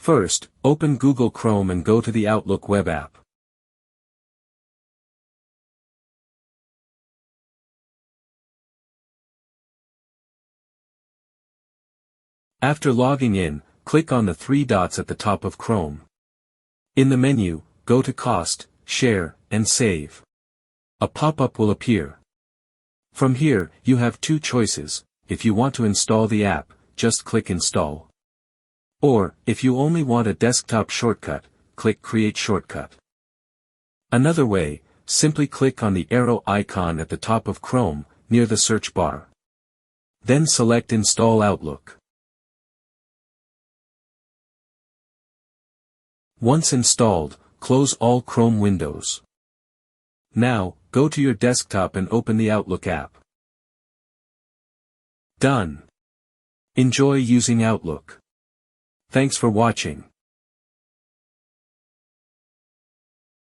First, open Google Chrome and go to the Outlook web app. After logging in, click on the three dots at the top of Chrome. In the menu, go to Cost, Share, and Save. A pop-up will appear. From here, you have two choices. If you want to install the app, just click Install. Or, if you only want a desktop shortcut, click Create Shortcut. Another way, simply click on the arrow icon at the top of Chrome, near the search bar. Then select Install Outlook. Once installed, close all Chrome windows. Now, go to your desktop and open the Outlook app. Done. Enjoy using Outlook. Thanks for watching.